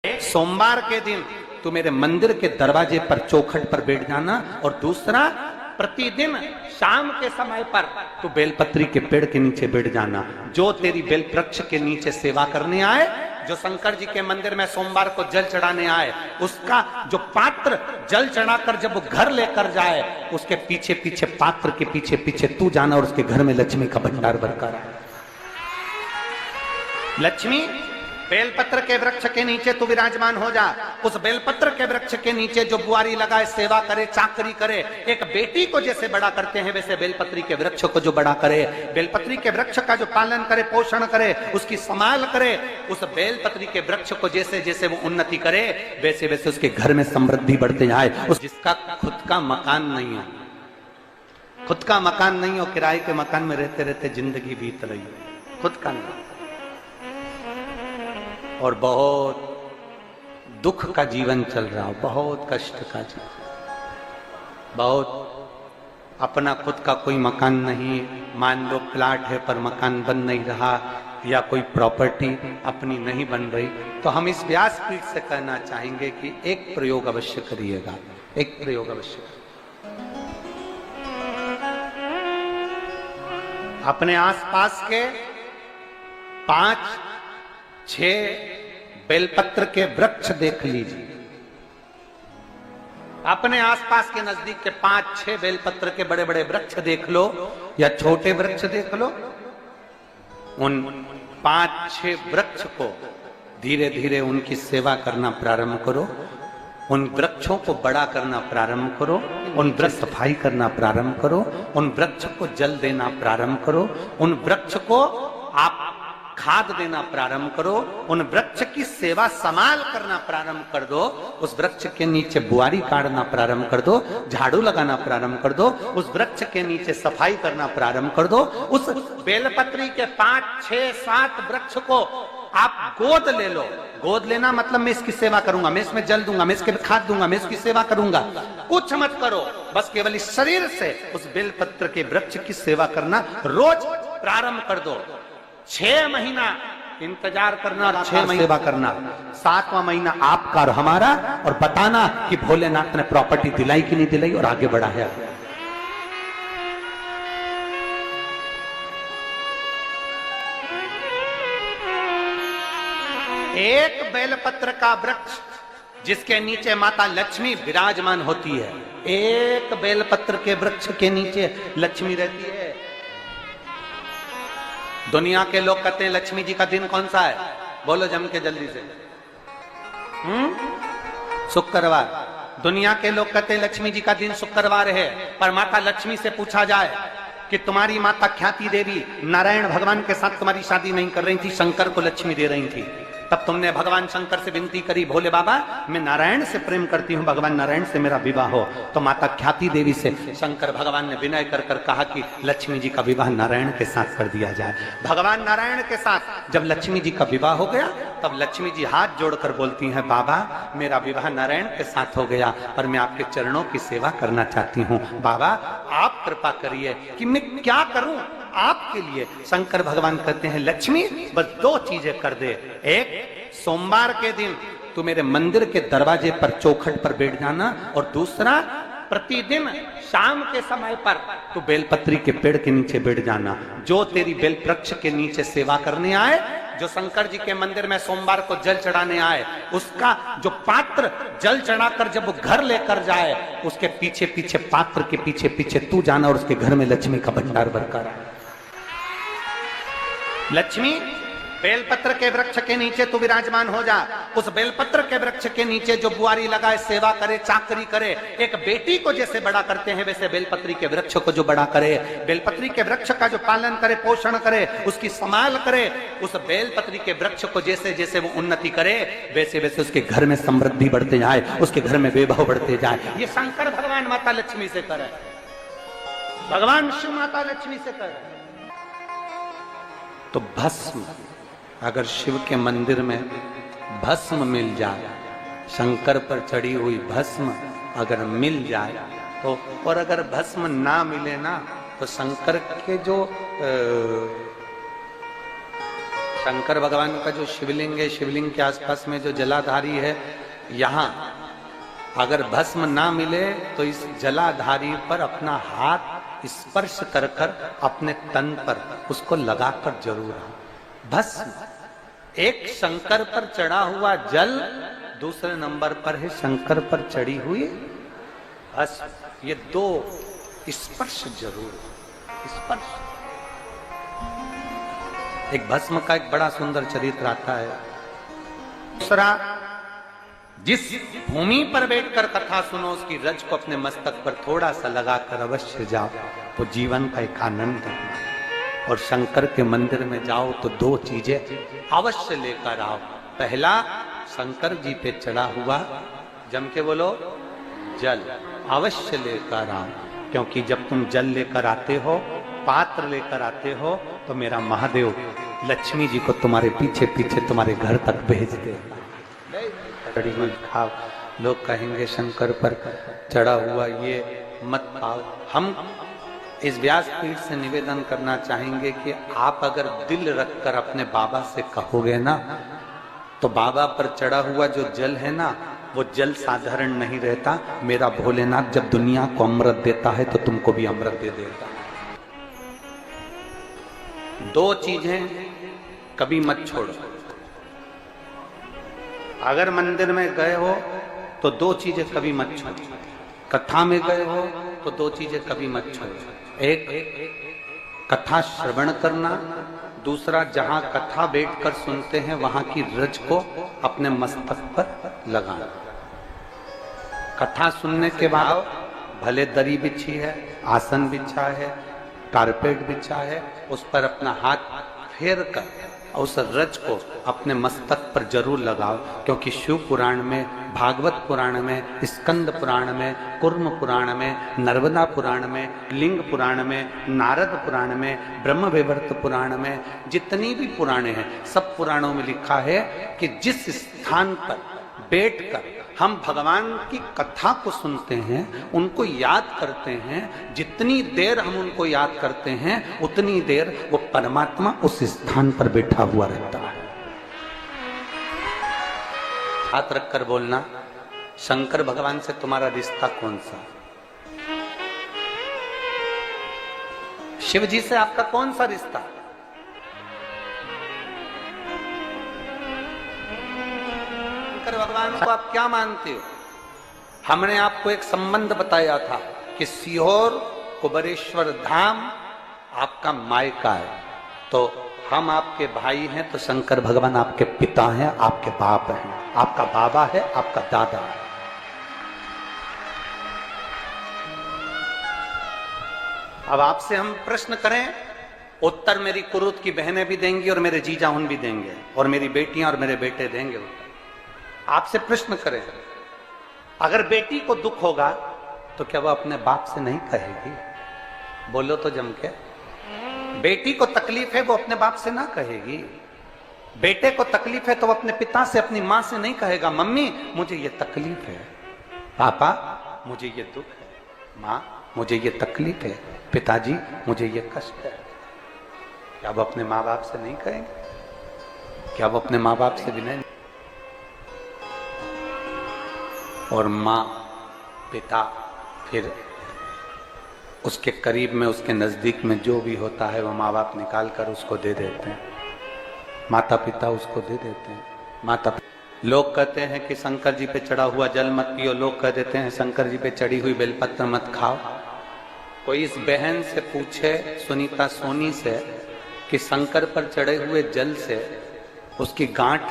सोमवार के दिन तू मेरे मंदिर के दरवाजे पर चौखट पर बैठ जाना, और दूसरा प्रतिदिन शाम के समय पर तू बेलपत्री के पेड़ के नीचे बैठ जाना। जो तेरी बेल वृक्ष के नीचे सेवा करने आए, जो शंकर जी के मंदिर में सोमवार को जल चढ़ाने आए, उसका जो पात्र जल चढ़ाकर जब वो घर लेकर जाए, उसके पीछे पीछे पात्र के पीछे पीछे तू जाना और उसके घर में लक्ष्मी का भंडार भरकर आए। लक्ष्मी बेलपत्र के वृक्ष के नीचे तू विराजमान हो जा। उस बेलपत्र के वृक्ष के नीचे जो बुआरी लगाए, सेवा करे, चाकरी करे, एक बेटी को जैसे बड़ा करते हैं वैसे बेलपत्री के वृक्ष को जो बड़ा करे, बेलपत्री के वृक्ष का जो पालन करे, पोषण करे, उसकी संभाल करे, उस बेलपत्री के वृक्ष को जैसे जैसे वो उन्नति करे वैसे वैसे उसके घर में समृद्धि बढ़ते जाए। उस जिसका खुद का मकान नहीं हो, खुद का मकान नहीं हो, किराए के मकान में रहते रहते जिंदगी बीत रही हो, खुद का नहीं, और बहुत दुख का जीवन चल रहा हो, बहुत कष्ट का जीवन, बहुत अपना खुद का कोई मकान नहीं, मान लो प्लाट है पर मकान बन नहीं रहा, या कोई प्रॉपर्टी अपनी नहीं बन रही, तो हम इस व्यासपीठ से कहना चाहेंगे कि एक प्रयोग अवश्य करिएगा, एक प्रयोग अवश्य। अपने आसपास के 5-6 बेलपत्र के वृक्ष देख लीजिए, अपने आसपास के नजदीक के 5-6 बेलपत्र के बड़े बड़े वृक्ष देख लो या छोटे वृक्ष देख लो। उन 5-6 वृक्ष को धीरे धीरे उनकी सेवा करना प्रारंभ करो, उन वृक्षों को बड़ा करना प्रारंभ करो, उन वृक्ष सफाई करना प्रारंभ करो, उन वृक्ष को जल देना प्रारंभ करो, उन वृक्ष को आप खाद देना प्रारंभ करो, उन वृक्ष की सेवा संभाल करना प्रारंभ कर दो, उस वृक्ष के नीचे बुआरी काटना प्रारंभ कर दो, झाड़ू लगाना प्रारंभ कर दो, उस वृक्ष के नीचे सफाई करना प्रारंभ कर दो। उस बेलपत्री के 5-6-7 वृक्ष को आप गोद ले लो। गोद लेना मतलब मैं इसकी सेवा करूंगा, मैं इसमें जल दूंगा, मैं इसके खाद दूंगा, मैं इसकी सेवा करूंगा, कुछ मत करो, बस केवल इस शरीर से उस बेलपत्र के वृक्ष की सेवा करना रोज प्रारंभ कर दो। 6 महीना इंतजार करना और 6 महीना सेवा करना, 7वां महीना आपका और हमारा, और बताना कि भोलेनाथ ने प्रॉपर्टी दिलाई कि नहीं दिलाई और आगे बढ़ाया। एक बेलपत्र का वृक्ष जिसके नीचे माता लक्ष्मी विराजमान होती है, एक बेलपत्र के वृक्ष के नीचे लक्ष्मी रहती है। दुनिया के लोग कहते हैं लक्ष्मी जी का दिन कौन सा है, बोलो जम के जल्दी से। शुक्रवार। दुनिया के लोग कहते हैं लक्ष्मी जी का दिन शुक्रवार है, पर माता लक्ष्मी से पूछा जाए कि तुम्हारी माता ख्याति देवी नारायण भगवान के साथ तुम्हारी शादी नहीं कर रही थी, शंकर को लक्ष्मी दे रही थी, तब तुमने भगवान शंकर से विनती करी, भोले बाबा मैं नारायण से प्रेम करती हूँ, भगवान नारायण से मेरा विवाह हो। तो माता ख्याति देवी से शंकर भगवान ने विनय कर कर कहा कि लक्ष्मी जी का विवाह नारायण के साथ कर दिया जाए। भगवान नारायण के साथ जब लक्ष्मी जी का विवाह हो गया, तब लक्ष्मी जी हाथ जोड़कर बोलती हैं, बाबा मेरा विवाह नारायण के साथ हो गया, पर मैं आपके चरणों की सेवा करना चाहती हूँ, बाबा आप कृपा करिए कि मैं क्या करूं आपके लिए। शंकर भगवान कहते हैं लक्ष्मी बस 2 चीजें कर दे, एक सोमवार के दिन तू मेरे मंदिर के दरवाजे पर चौखट पर बैठ जाना, और दूसरा प्रतिदिन शाम के समय पर तू बेलपत्री के पेड़ के नीचे बैठ जाना। जो तेरी बेल वृक्ष के नीचे सेवा करने आए, जो शंकर जी के मंदिर में सोमवार को जल चढ़ाने आए, उसका जो पात्र जल चढ़ाकर जब वो घर लेकर जाए, उसके पीछे पीछे पात्र के पीछे पीछे तू जाना और उसके घर में लक्ष्मी का भंडार भरकर आए। लक्ष्मी बेलपत्र के वृक्ष के नीचे तू विराजमान हो जा। उस बेलपत्र के वृक्ष के नीचे जो बुआरी लगाए, सेवा करे, चाकरी करे, एक बेटी को जैसे बड़ा करते हैं वैसे बेलपत्री के वृक्ष को जो बड़ा करे, बेलपत्री के वृक्ष का जो पालन करे, पोषण करे, उसकी संभाल करे, उस बेलपत्री के वृक्ष को जैसे जैसे वो उन्नति करे वैसे वैसे उसके घर में समृद्धि बढ़ते जाए, उसके घर में वैभव बढ़ते जाए। ये शंकर भगवान माता लक्ष्मी से करे, भगवान शिव माता लक्ष्मी से करे। तो भस्म, अगर शिव के मंदिर में भस्म मिल जाए, शंकर पर चढ़ी हुई भस्म अगर मिल जाए तो, और अगर भस्म ना मिले ना, तो शंकर के जो शंकर भगवान का जो शिवलिंग है, शिवलिंग के आसपास में जो जलाधारी है, यहाँ अगर भस्म ना मिले तो इस जलाधारी पर अपना हाथ स्पर्श कर कर अपने तन पर उसको लगाकर जरूर आओ। भस्म एक शंकर पर चढ़ा हुआ जल, दूसरे नंबर पर है शंकर पर चढ़ी हुई भस्म। ये दो स्पर्श जरूर, स्पर्श। एक भस्म का एक बड़ा सुंदर चरित्र आता है। दूसरा, जिस भूमि पर बैठकर कथा सुनो उसकी रज को अपने मस्तक पर थोड़ा सा लगाकर अवश्य जाओ तो जीवन का एक आनंद है। और शंकर के मंदिर में जाओ तो दो चीजें अवश्य लेकर आओ। पहला, शंकर जी पे चढ़ा हुआ, जम के बोलो, जल अवश्य लेकर आओ। क्योंकि जब तुम जल लेकर आते हो, पात्र लेकर आते हो, तो मेरा महादेव लक्ष्मी जी को तुम्हारे पीछे पीछे तुम्हारे घर तक भेज दे। चढ़ी हुई खाओ, लोग कहेंगे शंकर पर चढ़ा हुआ ये मत पाओ। हम इस व्यासपीठ से निवेदन करना चाहेंगे कि आप अगर दिल रखकर अपने बाबा से कहोगे ना, तो बाबा पर चढ़ा हुआ जो जल है ना, वो जल साधारण नहीं रहता। मेरा भोलेनाथ जब दुनिया को अमृत देता है तो तुमको भी अमृत दे देता है। दो चीजें कभी मत छोड़ो। अगर मंदिर में गए हो तो दो चीजें कभी मत छोड़ो। कथा में गए हो तो दो चीजें कभी मत छोड़ो। एक, कथा श्रवण करना। दूसरा, जहां कथा बैठकर सुनते हैं वहां की रज को अपने मस्तक पर लगाना। कथा सुनने के बाद भले दरी बिछी है, आसन बिछा है, कारपेट बिछा है, उस पर अपना हाथ फेर कर उस रज को अपने मस्तक पर जरूर लगाओ। क्योंकि शिव पुराण में, भागवत पुराण में, स्कंद पुराण में, कुर्म पुराण में, नर्मदा पुराण में, लिंग पुराण में, नारद पुराण में, ब्रह्म वैवर्त पुराण में, जितनी भी पुराणे हैं, सब पुराणों में लिखा है कि जिस स्थान पर बैठकर हम भगवान की कथा को सुनते हैं, उनको याद करते हैं, जितनी देर हम उनको याद करते हैं उतनी देर वो परमात्मा उस स्थान पर बैठा हुआ रहता है। हाथ रखकर बोलना, शंकर भगवान से तुम्हारा रिश्ता कौन सा? शिव जी से आपका कौन सा रिश्ता? शंकर भगवान को आप क्या मानते हो? हमने आपको एक संबंध बताया था कि सीहोर कुबेरेश्वर धाम आपका मायका है। तो हम आपके भाई हैं, तो शंकर भगवान आपके पिता हैं, आपके बाप हैं, आपका बाबा है, आपका दादा है। अब आपसे हम प्रश्न करें, उत्तर मेरी कुरुत की बहनें भी देंगी और मेरे जीजा उन भी देंगे और मेरी बेटियां और मेरे बेटे देंगे उत्तर। आपसे प्रश्न करें, अगर बेटी को दुख होगा तो क्या वो अपने बाप से नहीं कहेगी? बोलो तो जम के। बेटी को तकलीफ है वो अपने बाप से ना कहेगी। बेटे को तकलीफ है तो वो अपने पिता से, अपनी मां से नहीं कहेगा, मम्मी मुझे ये तकलीफ है, पापा मुझे ये दुख है, मां मुझे ये तकलीफ है, पिताजी मुझे ये कष्ट है। क्या वो अपने माँ बाप से नहीं कहेंगे? क्या वो अपने माँ बाप से भी नहीं? और माँ, पिता, फिर उसके करीब में, उसके नजदीक में जो भी होता है वो माँ बाप निकाल कर उसको दे देते हैं। माता पिता उसको दे देते हैं। माता, लोग कहते हैं कि शंकर जी पे चढ़ा हुआ जल मत पियो, लोग कह देते हैं शंकर जी पे चढ़ी हुई बेलपत्र मत खाओ। कोई इस बहन से पूछे, सुनीता सोनी से, कि शंकर पर चढ़े हुए जल से उसकी गांठ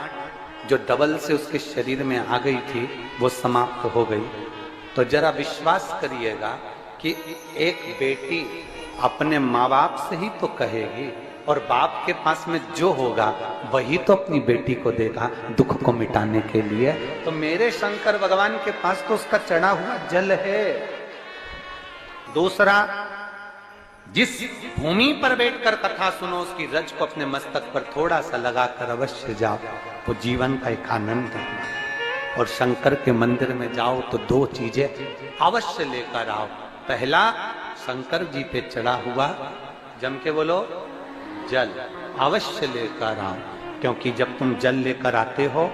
जो डबल से उसके शरीर में आ गई थी वो समाप्त हो गई, तो जरा विश्वास करिएगा कि एक बेटी अपने माँ बाप से ही तो कहेगी, और बाप के पास में जो होगा वही तो अपनी बेटी को देगा दुख को मिटाने के लिए। तो मेरे शंकर भगवान के पास तो उसका चढ़ा हुआ जल है। दूसरा, जिस भूमि पर बैठकर कथा सुनो उसकी रज को अपने मस्तक पर थोड़ा सा लगाकर अवश्य जाओ, तो जीवन का एक आनंद है। और शंकर के मंदिर में जाओ तो दो चीजें अवश्य लेकर आओ। पहला, शंकर जी पे चढ़ा हुआ, जम के बोलो, जल अवश्य लेकर आओ। क्योंकि जब तुम जल लेकर आते हो,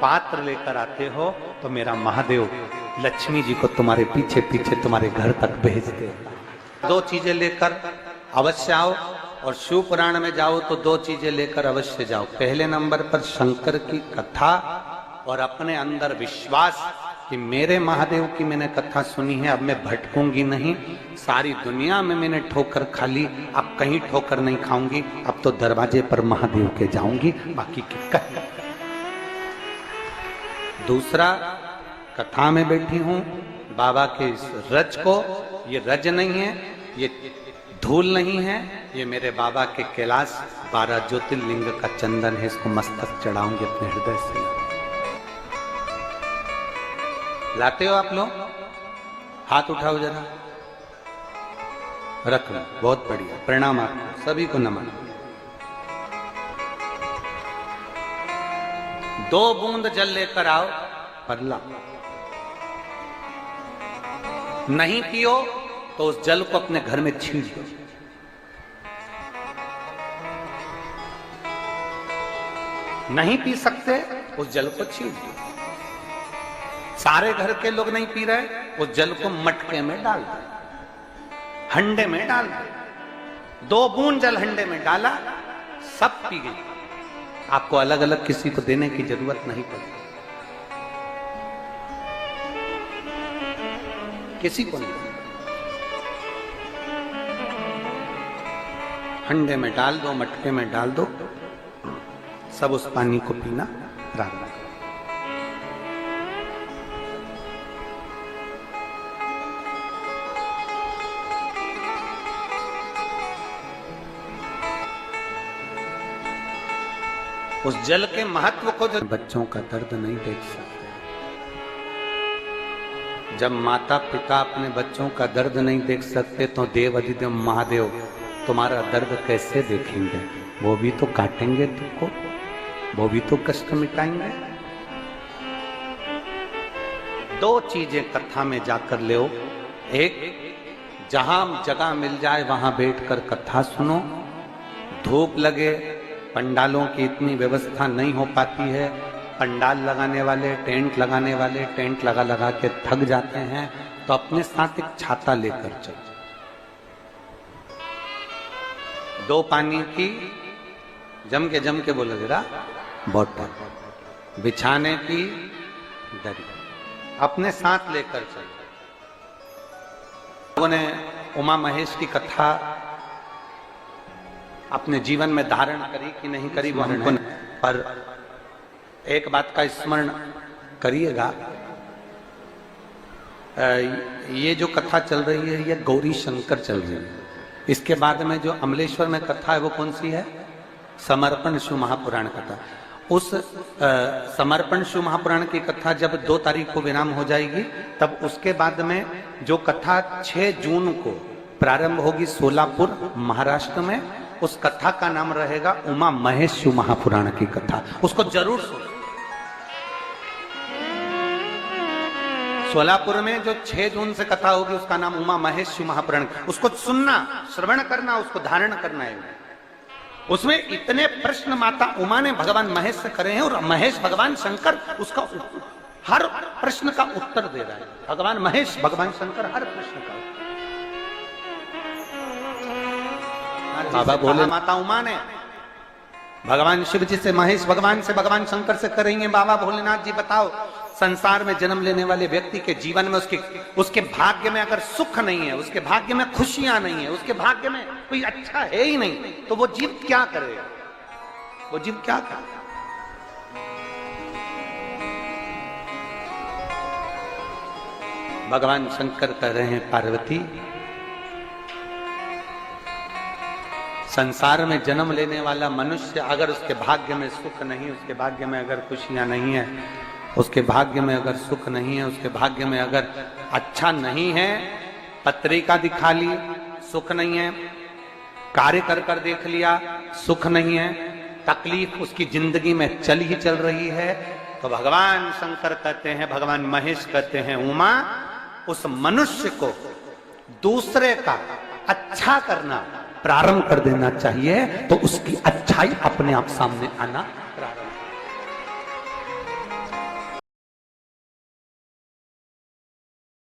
पात्र लेकर आते हो, तो मेरा महादेव लक्ष्मी जी को तुम्हारे पीछे पीछे तुम्हारे घर तक भेजते हैं। दो चीजें लेकर अवश्य आओ, और शिव पुराण में जाओ तो दो चीजें लेकर अवश्य जाओ। पहले नंबर पर शंकर की कथा और अपने अंदर विश्वास कि मेरे महादेव की मैंने कथा सुनी है, अब मैं भटकूंगी नहीं। सारी दुनिया में मैंने ठोकर खा ली, अब कहीं ठोकर नहीं खाऊंगी, अब तो दरवाजे पर महादेव के जाऊंगी, बाकी की कहीं। दूसरा, कथा में बैठी हूं बाबा के इस रज को, ये रज नहीं है, ये धूल नहीं है, ये मेरे बाबा के कैलाश 12 ज्योतिर्लिंग का चंदन है। इसको मस्तक चढ़ाऊंगी अपने हृदय से। लाते हो आप लोग? हाथ उठाओ जरा, रख लो। बहुत बढ़िया, प्रणाम आपको सभी को, नमन। 2 बूंद जल लेकर आओ, पल्ला नहीं पियो तो उस जल को अपने घर में छीन लो। नहीं पी सकते, उस जल को छीन लो। सारे घर के लोग नहीं पी रहे, उस जल को मटके में डाल दो, हंडे में डाल दो। 2 बूंद जल हंडे में डाला, सब पी गई। आपको अलग अलग किसी को देने की जरूरत नहीं पड़ी, किसी को नहीं। हंडे में डाल दो, मटके में डाल दो, सब उस पानी को पीना आरंभ करो। उस जल के महत्व को जो बच्चों का दर्द नहीं देख सकते, जब माता पिता अपने बच्चों का दर्द नहीं देख सकते तो देव अधिदेव महादेव तुम्हारा दर्द कैसे देखेंगे? वो भी तो काटेंगे तुमको, वो भी तो कष्ट मिटाएंगे। 2 चीजें कथा में जाकर ले। एक, जहां जगह मिल जाए वहां बैठकर कथा सुनो। धूप लगे, पंडालों की इतनी व्यवस्था नहीं हो पाती है, पंडाल लगाने वाले, टेंट लगाने वाले टेंट लगा लगा के थक जाते हैं, तो अपने साथ एक छाता लेकर चलो। 2 पानी की जम के बोलो जरा, बोतल, बिछाने की दरी अपने साथ लेकर चलो। लोगों ने उमा महेश की कथा अपने जीवन में धारण करी कि नहीं करी, वो हमको, पर एक बात का स्मरण करिएगा, ये जो कथा चल रही है ये गौरी शंकर चल रही है। इसके बाद में जो अमलेश्वर में कथा है वो कौन सी है? समर्पण शिव महापुराण कथा। उस समर्पण शिव महापुराण की कथा जब 2 तारीख को विराम हो जाएगी, तब उसके बाद में जो कथा 6 जून को प्रारंभ होगी सोलापुर महाराष्ट्र में, उस कथा का नाम रहेगा उमा महेश शिव महापुराण की कथा। उसको जरूर सुनो। सोलापुर में जो 6 जून से कथा होगी उसका नाम उमा महेश शिव महापुराण। उसको सुनना, श्रवण करना, उसको धारण करना है। उसमें इतने प्रश्न माता उमा ने भगवान महेश से करे हैं, और महेश भगवान शंकर उसका हर प्रश्न का उत्तर दे रहा है। भगवान महेश, भगवान शंकर हर प्रश्न का। बाबा बोले माता उमा ने भगवान शिव जी से, महेश भगवान से, भगवान शंकर से करेंगे, बाबा भोलेनाथ जी बताओ, संसार में जन्म लेने वाले व्यक्ति के जीवन में उसके भाग्य में अगर सुख नहीं है, उसके भाग्य में खुशियां नहीं है, उसके भाग्य में कोई अच्छा है ही नहीं, तो वो जीव क्या करेगा? वो जीव क्या करेगा? भगवान शंकर कह रहे हैं, पार्वती, संसार में जन्म लेने वाला मनुष्य अगर उसके भाग्य में सुख नहीं, उसके भाग्य में अगर खुशियां नहीं है, उसके भाग्य में अगर सुख नहीं है, उसके भाग्य में अगर अच्छा नहीं है, पत्रिका दिखा ली सुख नहीं है, कार्य कर कर देख लिया सुख नहीं है, तकलीफ उसकी जिंदगी में चल ही चल रही है, तो भगवान शंकर कहते हैं, भगवान महेश कहते हैं, उमा, उस मनुष्य को दूसरे का अच्छा करना प्रारंभ कर देना चाहिए, तो उसकी अच्छाई अपने आप सामने आना